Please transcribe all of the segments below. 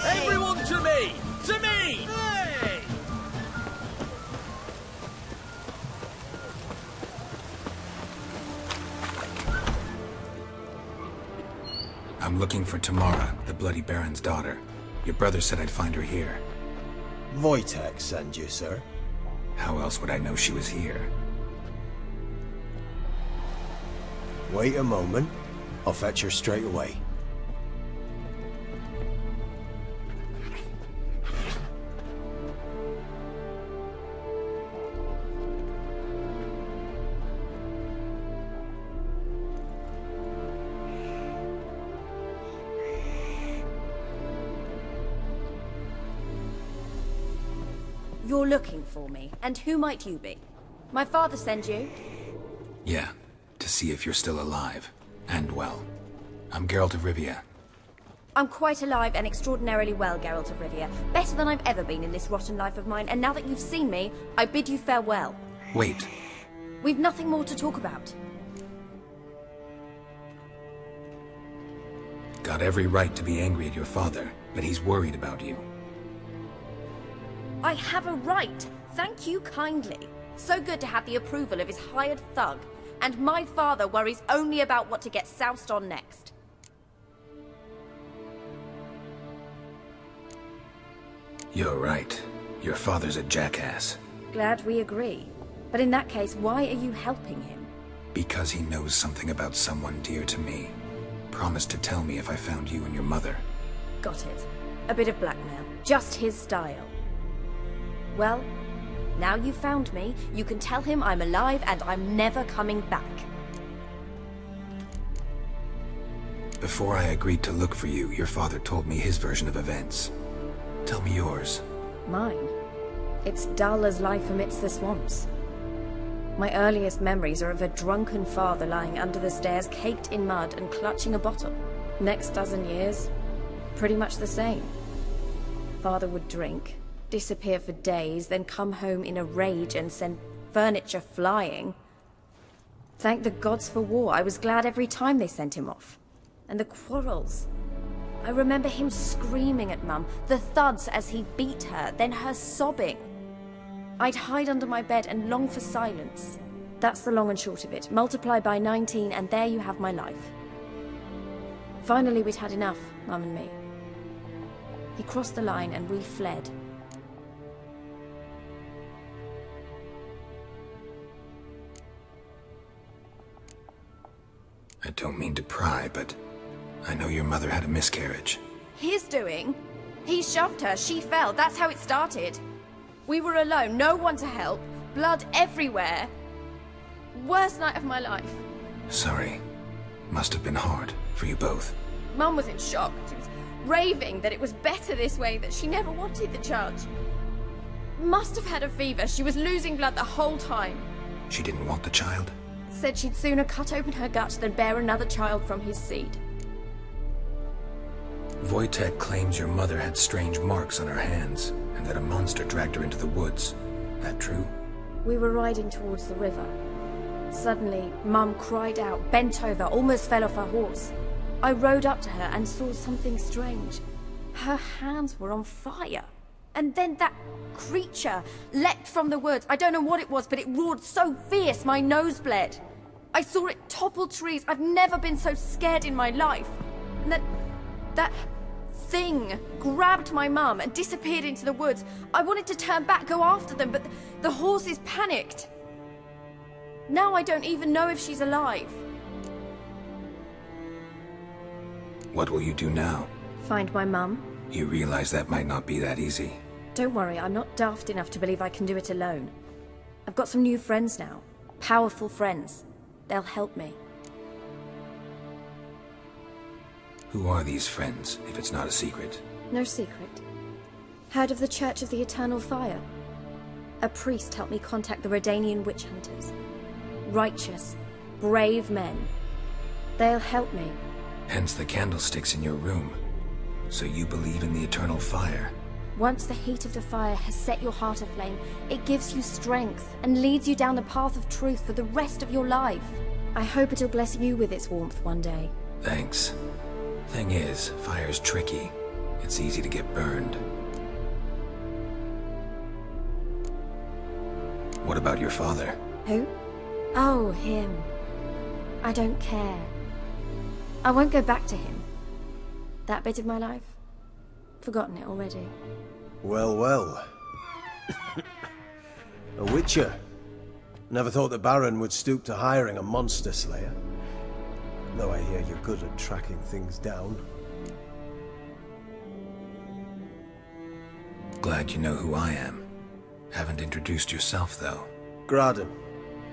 Everyone to me! To me! Hey! I'm looking for Tamara, the Bloody Baron's daughter. Your brother said I'd find her here. Wojtek sent you, sir. How else would I know she was here? Wait a moment. I'll fetch her straight away. You're looking for me, and who might you be? My father sent you? Yeah, to see if you're still alive. And well. I'm Geralt of Rivia. I'm quite alive and extraordinarily well, Geralt of Rivia. Better than I've ever been in this rotten life of mine, and now that you've seen me, I bid you farewell. Wait. We've nothing more to talk about. Got every right to be angry at your father, but he's worried about you. I have a right. Thank you kindly. So good to have the approval of his hired thug. And my father worries only about what to get soused on next. You're right. Your father's a jackass. Glad we agree. But in that case, why are you helping him? Because he knows something about someone dear to me. Promised to tell me if I found you and your mother. Got it. A bit of blackmail. Just his style. Well, now you've found me, you can tell him I'm alive and I'm never coming back. Before I agreed to look for you, your father told me his version of events. Tell me yours. Mine? It's dull as life amidst the swamps. My earliest memories are of a drunken father lying under the stairs, caked in mud and clutching a bottle. Next dozen years, pretty much the same. Father would drink, disappear for days, then come home in a rage and send furniture flying. Thank the gods for war. I was glad every time they sent him off. And the quarrels. I remember him screaming at Mum, the thuds as he beat her, then her sobbing. I'd hide under my bed and long for silence. That's the long and short of it. Multiply by 19 and there you have my life. Finally we'd had enough, Mum and me. He crossed the line and we fled. I don't mean to pry, but I know your mother had a miscarriage. His doing? He shoved her, she fell, that's how it started. We were alone, no one to help, blood everywhere. Worst night of my life. Sorry. Must have been hard for you both. Mum was in shock. She was raving that it was better this way, that she never wanted the charge. Must have had a fever, she was losing blood the whole time. She didn't want the child? Said she'd sooner cut open her gut than bear another child from his seed. Wojtek claims your mother had strange marks on her hands, and that a monster dragged her into the woods. That true? We were riding towards the river. Suddenly, Mum cried out, bent over, almost fell off her horse. I rode up to her and saw something strange. Her hands were on fire. And then that creature leapt from the woods. I don't know what it was, but it roared so fierce my nose bled. I saw it topple trees. I've never been so scared in my life. And that thing grabbed my mum and disappeared into the woods. I wanted to turn back, go after them, but the horses panicked. Now I don't even know if she's alive. What will you do now? Find my mum. You realize that might not be that easy. Don't worry, I'm not daft enough to believe I can do it alone. I've got some new friends now. Powerful friends. They'll help me. Who are these friends, if it's not a secret? No secret. Heard of the Church of the Eternal Fire? A priest helped me contact the Redanian witch hunters. Righteous, brave men. They'll help me. Hence the candlesticks in your room. So you believe in the eternal fire? Once the heat of the fire has set your heart aflame, it gives you strength and leads you down the path of truth for the rest of your life. I hope it'll bless you with its warmth one day. Thanks. Thing is, fire's tricky. It's easy to get burned. What about your father? Who? Oh, him. I don't care. I won't go back to him. That bit of my life? Forgotten it already. Well, well. A witcher. Never thought the Baron would stoop to hiring a monster slayer. Though I hear you're good at tracking things down. Glad you know who I am. Haven't introduced yourself, though. Graden,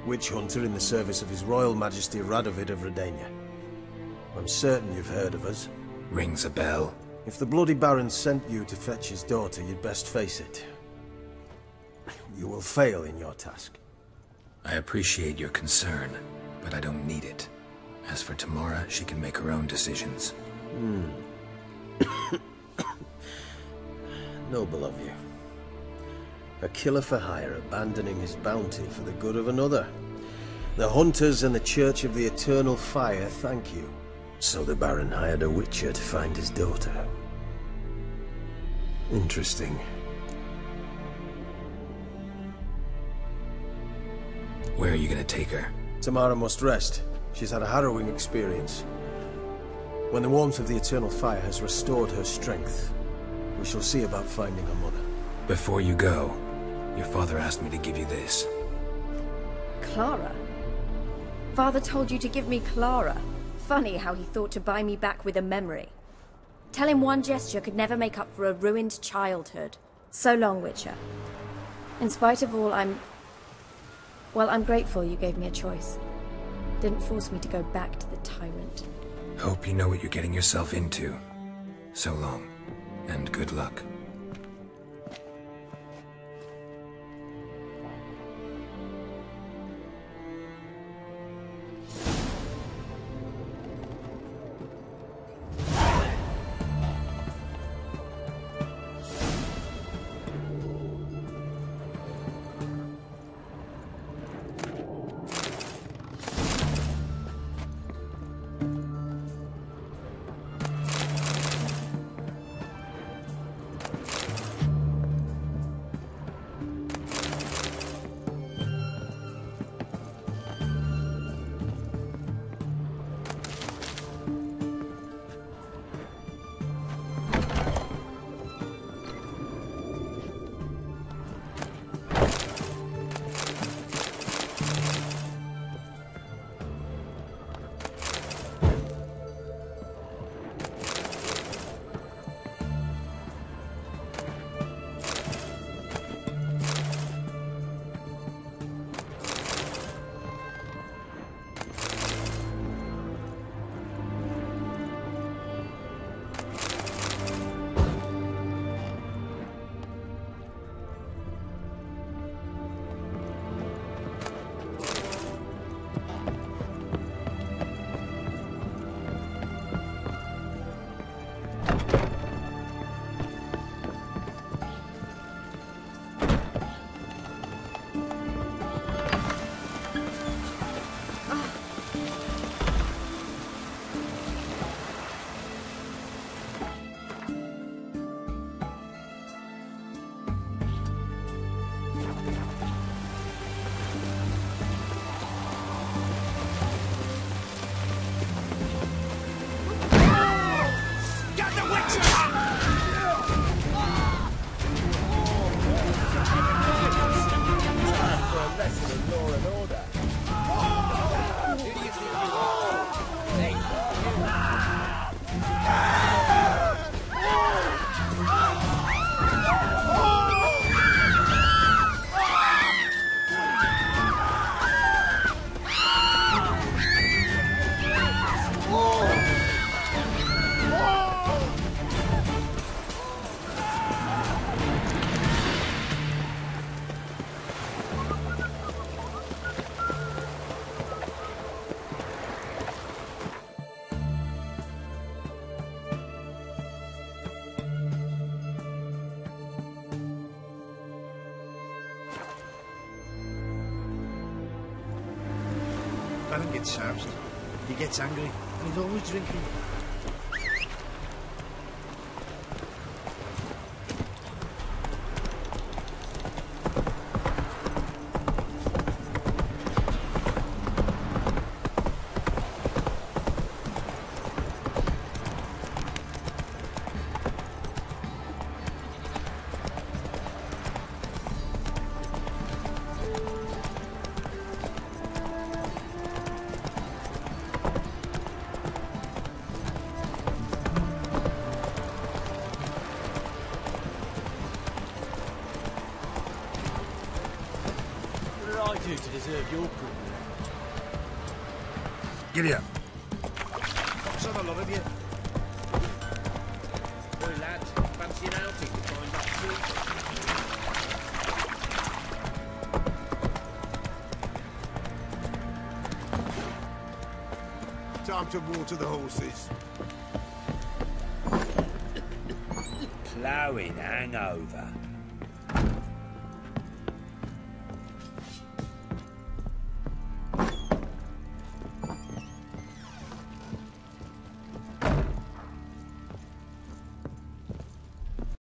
witch hunter in the service of His Royal Majesty Radovid of Redania. I'm certain you've heard of us. Rings a bell. If the Bloody Baron sent you to fetch his daughter, you'd best face it. You will fail in your task. I appreciate your concern, but I don't need it. As for Tamara, she can make her own decisions. Noble of you. A killer for hire abandoning his bounty for the good of another. The hunters and the Church of the Eternal Fire thank you. So the Baron hired a witcher to find his daughter. Interesting. Where are you gonna take her? Tamara must rest. She's had a harrowing experience. When the warmth of the Eternal Fire has restored her strength, we shall see about finding her mother. Before you go, your father asked me to give you this. Clara? Father told you to give me Clara. Funny how he thought to buy me back with a memory. Tell him one gesture could never make up for a ruined childhood. So long, Witcher. In spite of all, I'm grateful you gave me a choice. Didn't force me to go back to the tyrant. Hope you know what you're getting yourself into. So long, and good luck. Baron gets soused. He gets angry, and he's always drinking. What did I do to deserve your company? Giddy up. What's on a lot of you? Boy, lads, fancy an outing to find that tree. Time to water the horses. Ploughing hangover.